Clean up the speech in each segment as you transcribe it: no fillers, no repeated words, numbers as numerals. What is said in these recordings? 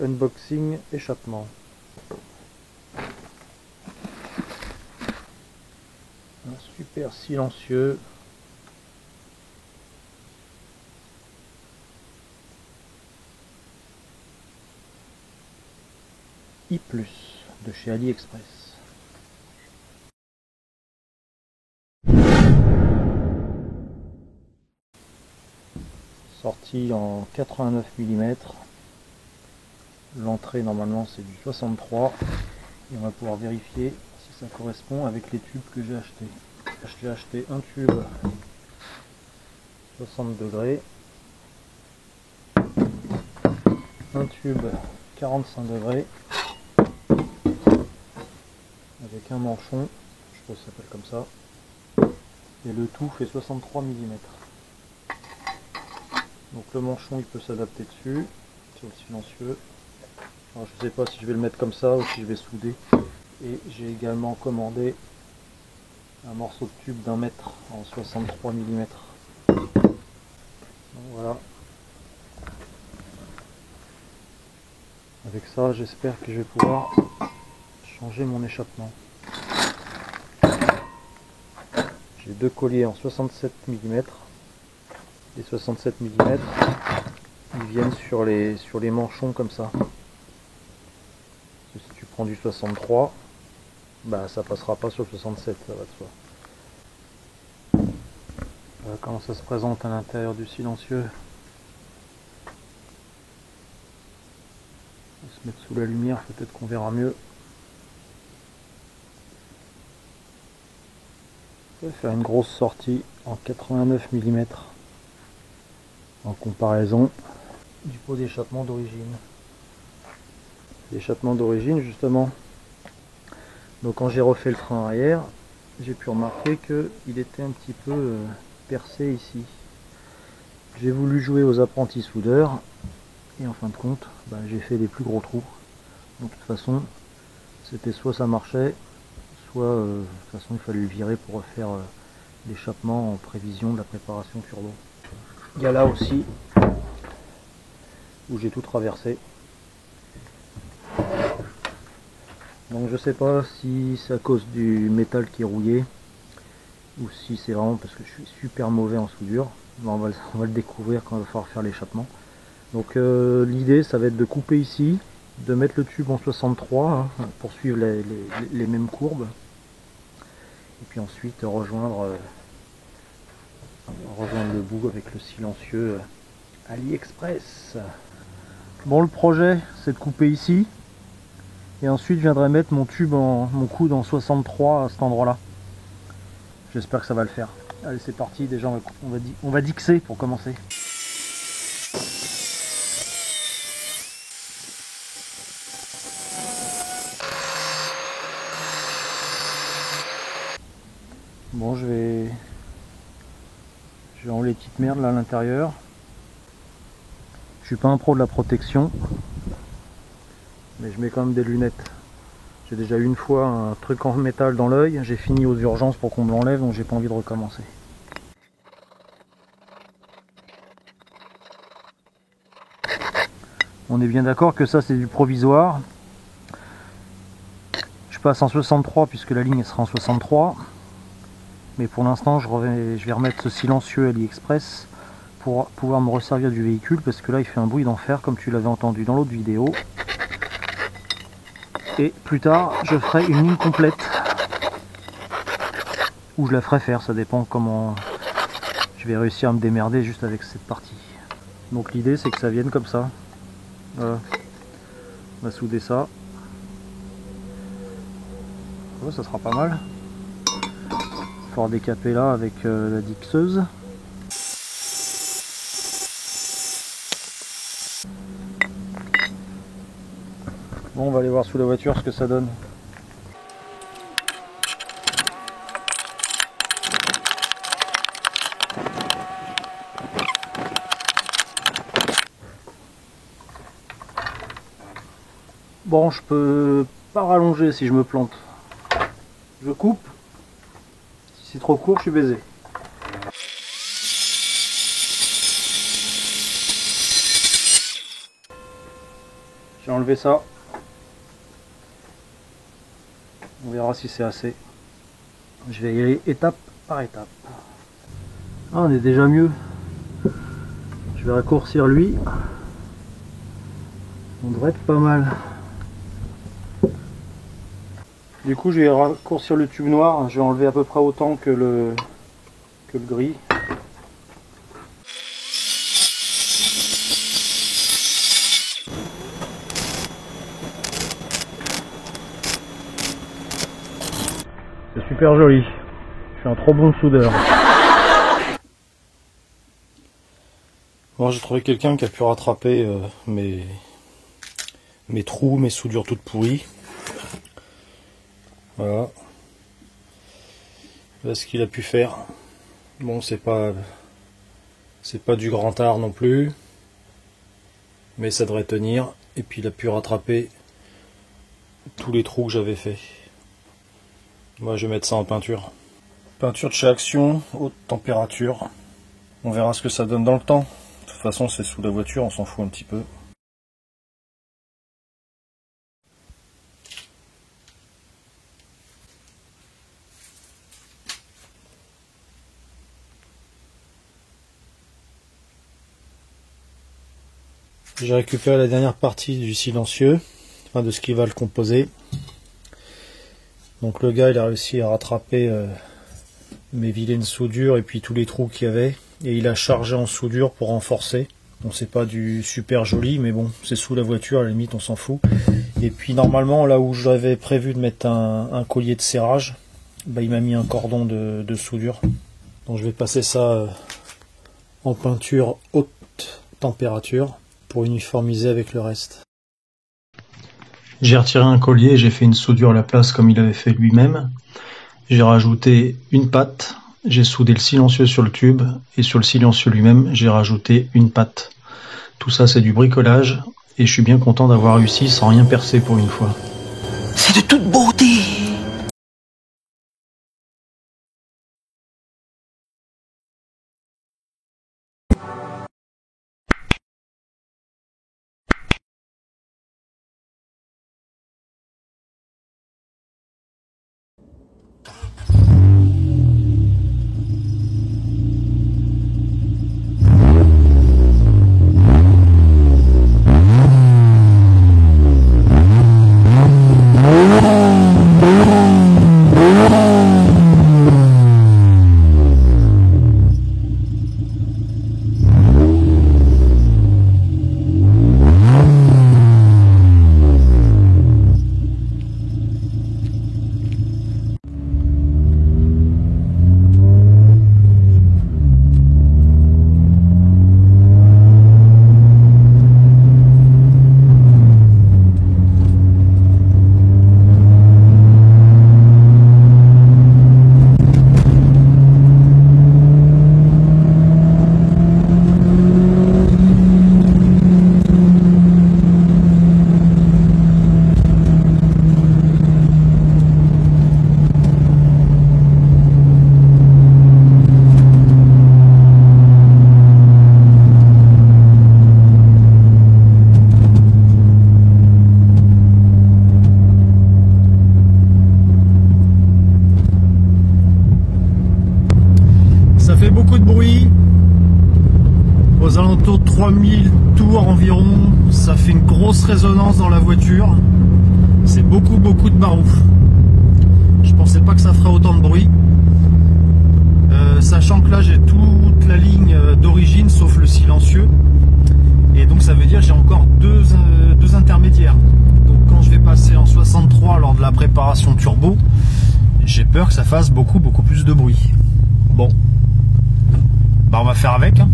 Unboxing échappement. Un super silencieux. I+, de chez AliExpress. Sorti en 89 mm. L'entrée normalement c'est du 63 et on va pouvoir vérifier si ça correspond avec les tubes que j'ai achetés. J'ai acheté un tube 60 degrés, un tube 45 degrés avec un manchon, je pense que ça s'appelle comme ça, et le tout fait 63 mm. Donc le manchon il peut s'adapter dessus, sur le silencieux. Alors, je ne sais pas si je vais le mettre comme ça ou si je vais souder. Et j'ai également commandé un morceau de tube d'1 mètre en 63 mm. Donc voilà. Avec ça, j'espère que je vais pouvoir changer mon échappement. J'ai deux colliers en 67 mm. Les 67 mm, ils viennent sur les manchons comme ça. Si tu prends du 63, bah ça passera pas sur le 67, ça va de soi. Voilà comment ça se présente à l'intérieur du silencieux. On va se mettre sous la lumière, peut-être qu'on verra mieux. Je vais faire une grosse sortie en 89 mm en comparaison du pot d'échappement d'origine. L'échappement d'origine justement, donc quand j'ai refait le frein arrière, j'ai pu remarquer qu'il était un petit peu percé ici. J'ai voulu jouer aux apprentis soudeurs et en fin de compte bah, j'ai fait des plus gros trous. Donc de toute façon c'était soit ça marchait, soit de toute façon il fallait le virer pour refaire l'échappement en prévision de la préparation turbo. Il y a là aussi où j'ai tout traversé. Donc je sais pas si c'est à cause du métal qui est rouillé ou si c'est vraiment parce que je suis super mauvais en soudure. On va le découvrir quand il va falloir faire l'échappement. Donc l'idée ça va être de couper ici, de mettre le tube en 63 hein, pour suivre les mêmes courbes. Et puis ensuite rejoindre le bout avec le silencieux AliExpress. Bon, le projet c'est de couper ici et ensuite je viendrai mettre mon coude en 63 à cet endroit là. J'espère que ça va le faire. Allez, c'est parti, déjà on va dixer pour commencer. Bon, je vais enlever les petites merdes là à l'intérieur. Je suis pas un pro de la protection, mais je mets quand même des lunettes. J'ai déjà eu une fois un truc en métal dans l'œil, j'ai fini aux urgences pour qu'on me l'enlève, donc j'ai pas envie de recommencer. On est bien d'accord que ça c'est du provisoire. Je passe en 63 puisque la ligne sera en 63. Mais pour l'instant je vais remettre ce silencieux AliExpress pour pouvoir me resservir du véhicule parce que là il fait un bruit d'enfer comme tu l'avais entendu dans l'autre vidéo. Et plus tard je ferai une ligne complète. Ou je la ferai faire, ça dépend comment je vais réussir à me démerder juste avec cette partie. Donc l'idée c'est que ça vienne comme ça. Voilà. On va souder ça. Ouais, ça sera pas mal. Il faudra décaper là avec la dixeuse. Bon, on va aller voir sous la voiture ce que ça donne. Bon, je peux pas rallonger si je me plante. Je coupe. Si c'est trop court, je suis baisé. J'ai enlevé ça. On verra si c'est assez. Je vais y aller étape par étape. Ah, on est déjà mieux. Je vais raccourcir lui. On devrait être pas mal. Du coup, je vais raccourcir le tube noir. Je vais enlever à peu près autant que le gris. C'est super joli. Je suis un trop bon soudeur. Bon, j'ai trouvé quelqu'un qui a pu rattraper mes trous, mes soudures toutes pourries. Voilà. Voilà ce qu'il a pu faire. Bon, c'est pas du grand art non plus, mais ça devrait tenir. Et puis il a pu rattraper tous les trous que j'avais fait. Moi, je vais mettre ça en peinture. Peinture de chez Action, haute température. On verra ce que ça donne dans le temps. De toute façon, c'est sous la voiture, on s'en fout un petit peu. J'ai récupéré la dernière partie du silencieux, enfin de ce qui va le composer. Donc le gars, il a réussi à rattraper mes vilaines soudures et puis tous les trous qu'il y avait. Et il a chargé en soudure pour renforcer. Bon, c'est pas du super joli, mais bon, c'est sous la voiture, à la limite, on s'en fout. Et puis normalement, là où j'avais prévu de mettre un collier de serrage, bah, il m'a mis un cordon de soudure. Donc je vais passer ça en peinture haute température pour uniformiser avec le reste. J'ai retiré un collier et j'ai fait une soudure à la place comme il avait fait lui-même. J'ai rajouté une patte, j'ai soudé le silencieux sur le tube et sur le silencieux lui-même j'ai rajouté une patte. Tout ça c'est du bricolage et je suis bien content d'avoir réussi sans rien percer pour une fois. C'est de toute beauté. Ça fait beaucoup de bruit. Aux alentours de 3000 tours environ, ça fait une grosse résonance dans la voiture. C'est beaucoup de barouf. Je pensais pas que ça ferait autant de bruit. Sachant que là j'ai toute la ligne d'origine sauf le silencieux. Et donc ça veut dire que j'ai encore deux intermédiaires. Donc quand je vais passer en 63 lors de la préparation turbo, j'ai peur que ça fasse beaucoup plus de bruit. Bon. Bah on va faire avec hein.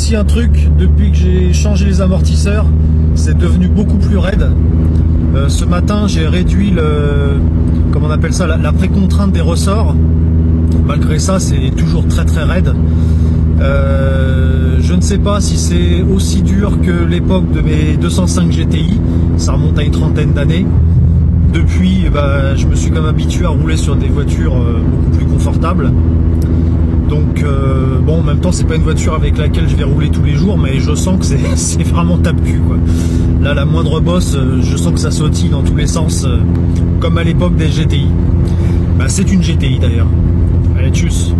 aussi un truc, depuis que j'ai changé les amortisseurs, c'est devenu beaucoup plus raide. Ce matin, j'ai réduit comment on appelle ça, la précontrainte des ressorts. Malgré ça, c'est toujours très très raide. Je ne sais pas si c'est aussi dur que l'époque de mes 205 GTI, ça remonte à une trentaine d'années. Depuis, je me suis quand même habitué à rouler sur des voitures beaucoup plus confortables. Donc bon, en même temps, c'est pas une voiture avec laquelle je vais rouler tous les jours, mais je sens que c'est vraiment tape-cul, quoi. Là, la moindre bosse, je sens que ça sautille dans tous les sens, comme à l'époque des GTI. C'est une GTI d'ailleurs. Allez, tchuss.